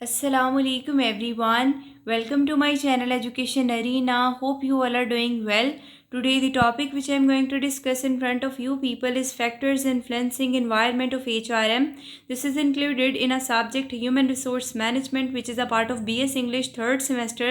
Assalamu alaikum everyone. Welcome to my channel Education Arena. Hope you all are doing well. Today the topic which I am going to discuss in front of you people is factors influencing environment of HRM. This is included in a subject Human Resource Management which is a part of BS English third semester.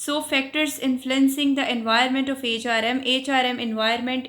So factors influencing the environment of HRM environment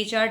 HR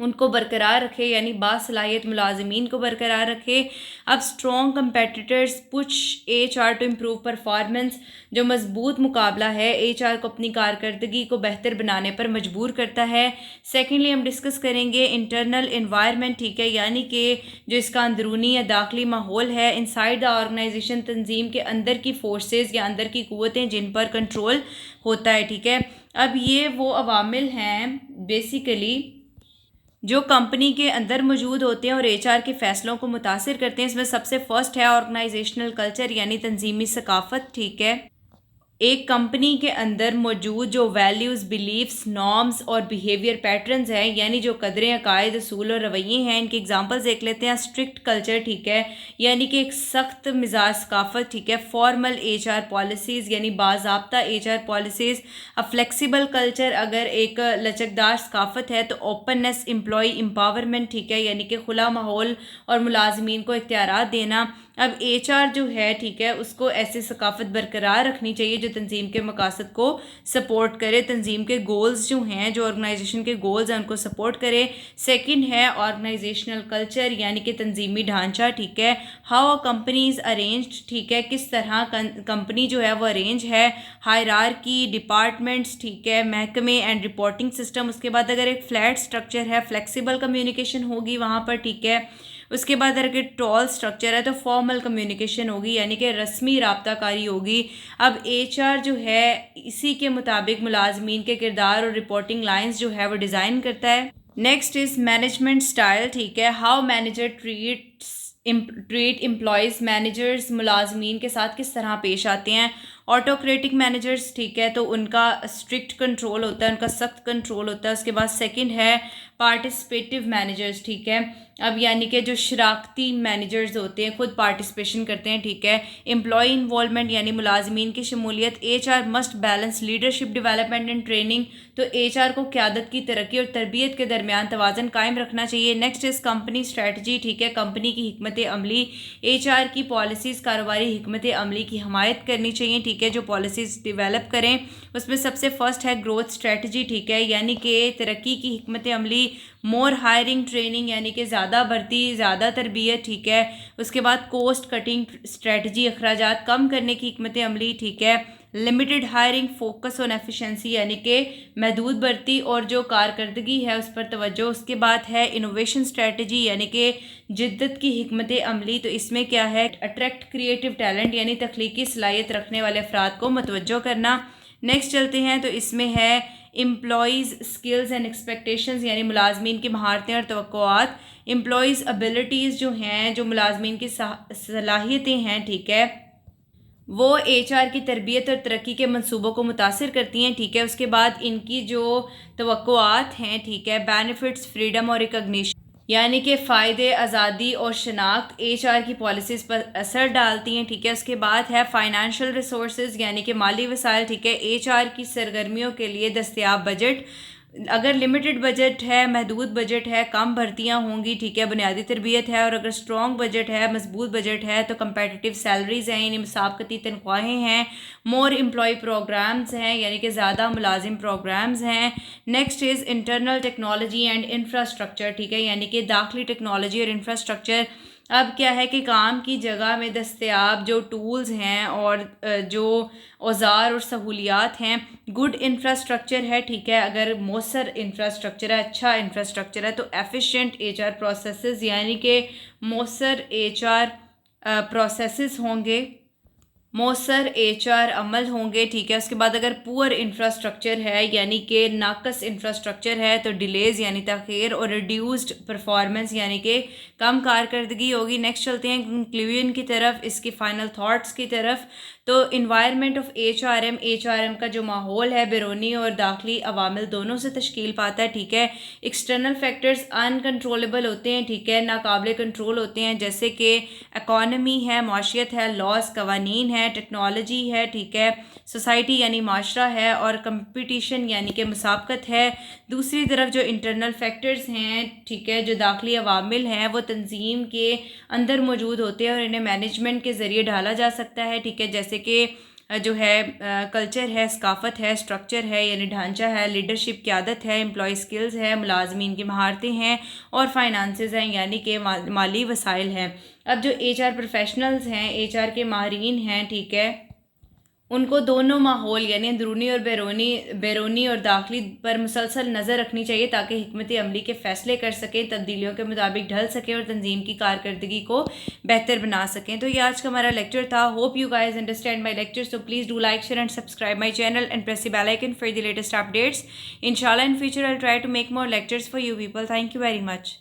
ان کو برقرار رکھے، یعنی باصلاحیت ملازمین کو برقرار رکھے۔ اب strong competitors push H R to improve performance, جو مضبوط مقابلہ ہے ایچ آر کو اپنی کارکردگی کو بہتر بنانے پر مجبور کرتا ہے۔ سیکنڈلی ہم ڈسکس کریں گے انٹرنل انوائرمنٹ، ٹھیک ہے، یعنی کہ جو اس کا اندرونی یا داخلی ماحول ہے، انسائڈ دا آرگنائزیشن، تنظیم کے اندر کی فورسز یا اندر کی قوتیں جن پر کنٹرول ہوتا ہے، ٹھیک ہے۔ اب یہ وہ عوامل ہیں بیسیکلی جو کمپنی کے اندر موجود ہوتے ہیں اور ایچ آر کے فیصلوں کو متاثر کرتے ہیں۔ اس میں سب سے فرسٹ ہے آرگنائزیشنل کلچر، یعنی تنظیمی ثقافت، ٹھیک ہے۔ ایک کمپنی کے اندر موجود جو ویلیوز، بلیفز، نارمز اور بیہیویئر پیٹرنز ہیں، یعنی جو قدریں، عقائد، اصول اور رویے ہیں، ان کی ایگزامپلز دیکھ لیتے ہیں۔ اسٹرکٹ کلچر، ٹھیک ہے، یعنی کہ ایک سخت مزاج ثقافت، ٹھیک ہے۔ فارمل ایچ آر پالیسیز، یعنی باضابطہ H R policies. Flexible culture, اگر ایک لچکدار ثقافت ہے تو اوپننس، امپلائی امپاورمنٹ، ٹھیک ہے، یعنی کہ کھلا ماحول اور ملازمین کو اختیارات دینا۔ اب ایچ آر جو ہے، ٹھیک ہے، اس کو ایسی ثقافت برقرار رکھنی چاہیے جو تنظیم کے مقاصد کو سپورٹ کرے، تنظیم کے گولز جو ہیں، جو آرگنائزیشن کے گولز ہیں، ان کو سپورٹ کرے۔ سیکنڈ ہے آرگنائزیشنل کلچر، یعنی کہ تنظیمی ڈھانچہ، ٹھیک ہے۔ ہاؤ کمپنیز ارینجڈ، ٹھیک ہے، کس طرح کمپنی جو ہے وہ ارینج ہے۔ ہائرارکی، ڈپارٹمنٹس، ٹھیک ہے، محکمے اینڈ رپورٹنگ سسٹم۔ اس کے بعد اگر ایک فلیٹ سٹرکچر ہے، فلیکسیبل کمیونیکیشن ہوگی وہاں پر، ٹھیک ہے۔ اس کے بعد اگر ٹال سٹرکچر ہے تو فارمل کمیونیکیشن ہوگی، یعنی کہ رسمی رابطہ کاری ہوگی۔ اب ایچ آر جو ہے اسی کے مطابق ملازمین کے کردار اور رپورٹنگ لائنز جو ہے وہ ڈیزائن کرتا ہے۔ نیکسٹ از مینجمنٹ سٹائل، ٹھیک ہے۔ How manager treat employees, managers ملازمین کے ساتھ کس طرح پیش آتے ہیں۔ آٹوکریٹک مینیجرز، ٹھیک ہے، تو ان کا اسٹرکٹ کنٹرول ہوتا ہے، ان کا سخت کنٹرول ہوتا ہے۔ اس کے بعد سیکنڈ ہے پارٹیسپیٹیو مینیجرز، ٹھیک ہے، اب یعنی کہ جو شراکتی مینیجرز ہوتے ہیں، خود پارٹیسپیشن کرتے ہیں، ٹھیک ہے۔ امپلائی انوالومنٹ، یعنی ملازمین کی شمولیت۔ H R must balance leadership development and training, تو ایچ آر کو قیادت کی ترقی اور تربیت کے درمیان توازن قائم رکھنا چاہیے۔ نیکسٹ از کمپنی اسٹریٹجی، ٹھیک ہے، کمپنی کی حکمت عملی۔ ایچ آر کی پالیسیز کاروباری حکمت عملی کی حمایت کرنی چاہیے، ٹھیک ہے، جو پالیسیز ڈیولپ کریں۔ اس میں سب سے فرسٹ ہے گروتھ اسٹریٹجی، ٹھیک ہے، یعنی کہ ترقی کی حکمت عملی۔ مور ہائرنگ ٹریننگ، یعنی کہ زیادہ بھرتی، زیادہ تربیت، ٹھیک ہے۔ اس کے بعد کوسٹ کٹنگ اسٹریٹجی، اخراجات کم کرنے کی حکمت عملی، ٹھیک ہے۔ Limited hiring, focus on efficiency, یعنی کہ محدود بھرتی اور جو کارکردگی ہے اس پر توجہ۔ اس کے بعد ہے انوویشن اسٹریٹجی، یعنی کہ جدت کی حکمت عملی، تو اس میں کیا ہے، اٹریکٹ کریٹو ٹیلنٹ، یعنی تخلیقی صلاحیت رکھنے والے افراد کو متوجہ کرنا۔ نیکسٹ چلتے ہیں تو اس میں ہے امپلائیز اسکلز اینڈ ایکسپیکٹیشنز، یعنی ملازمین کی مہارتیں اور توقعات۔ امپلائیز ابیلٹیز جو ہیں، جو ملازمین کی صلاحیتیں ہیں، ٹھیک ہے، وہ ایچ آر کی تربیت اور ترقی کے منصوبوں کو متاثر کرتی ہیں، ٹھیک ہے۔ اس کے بعد ان کی جو توقعات ہیں، ٹھیک ہے، بینیفٹس، فریڈم اور ریکگنیشن، یعنی کہ فائدے، آزادی اور شناخت ایچ آر کی پالیسیز پر اثر ڈالتی ہیں، ٹھیک ہے۔ اس کے بعد ہے فائنانشیل ریسورسز، یعنی کہ مالی وسائل، ٹھیک ہے۔ ایچ آر کی سرگرمیوں کے لیے دستیاب بجٹ، اگر لمیٹڈ بجٹ ہے، محدود بجٹ ہے، کم بھرتیاں ہوں گی، ٹھیک ہے، بنیادی تربیت ہے، اور اگر اسٹرانگ بجٹ ہے، مضبوط بجٹ ہے تو کمپیٹیٹیو سیلریز ہیں، یعنی مسابقتی تنخواہیں ہیں۔ مور امپلائی پروگرامز ہیں، یعنی کہ زیادہ ملازم پروگرامز ہیں۔ Next is internal technology and infrastructure, ٹھیک ہے، یعنی کہ داخلی ٹیکنالوجی اور انفراسٹرکچر۔ اب کیا ہے کہ کام کی جگہ میں دستیاب جو ٹولز ہیں اور جو اوزار اور سہولیات ہیں، گڈ انفراسٹرکچر ہے، ٹھیک ہے، اگر مؤثر انفراسٹرکچر ہے، اچھا انفراسٹرکچر ہے تو ایفیشینٹ ایچ آر پروسیسز، یعنی کہ مؤثر ایچ آر پروسیسز ہوں گے، مؤثر ایچ آر عمل ہوں گے، ٹھیک ہے۔ اس کے بعد اگر پور انفراسٹرکچر ہے، یعنی کہ ناقص انفراسٹرکچر ہے، تو ڈیلیز یعنی تاخیر اور ریڈیوسڈ پرفارمنس یعنی کہ کم کارکردگی ہوگی۔ نیکسٹ چلتے ہیں کنکلوژن کی طرف، اس کی فائنل تھاٹس کی طرف۔ تو environment of H R M کا جو ماحول ہے بیرونی اور داخلی عوامل دونوں سے تشکیل پاتا ہے، ٹھیک ہے۔ ایکسٹرنل فیکٹرز ان کنٹرولیبل ہوتے ہیں، ٹھیک ہے، ناقابل کنٹرول ہوتے ہیں، جیسے کہ اکانومی ہے، معاشیت ہے، لاز قوانین ہے، ٹیکنالوجی ہے، ٹھیک ہے، سوسائٹی یعنی معاشرہ ہے، اور کمپٹیشن یعنی کہ مسابقت ہے۔ دوسری طرف جو انٹرنل فیکٹرز ہیں، ٹھیک ہے، جو داخلی عوامل ہیں، وہ تنظیم کے اندر موجود ہوتے ہیں اور انہیں مینجمنٹ کے ذریعے ڈھالا جا سکتا ہے، ٹھیک ہے، جیسے کہ جو ہے کلچر ہے، ثقافت ہے، اسٹرکچر ہے یعنی ڈھانچہ ہے، لیڈرشپ قیادت ہے، امپلائی سکلز ہے، ملازمین کی مہارتیں ہیں، اور فائنانسز ہیں یعنی کہ مالی وسائل ہیں۔ اب جو ایچ آر پروفیشنلز ہیں، ایچ آر کے ماہرین ہیں، ٹھیک ہے، ان کو دونوں ماحول یعنی اندرونی اور بیرونی اور داخلی پر مسلسل نظر رکھنی چاہیے تاکہ حکمت عملی کے فیصلے کر سکیں، تبدیلیوں کے مطابق ڈھل سکیں اور تنظیم کی کارکردگی کو بہتر بنا سکیں۔ تو یہ آج کا ہمارا لیکچر تھا۔ Hope you guys understand my lecture, so please do like share and subscribe my channel and press the bell icon for the latest updates. انشاءاللہ in future I'll try to make more lectures for you people. Thank you very much.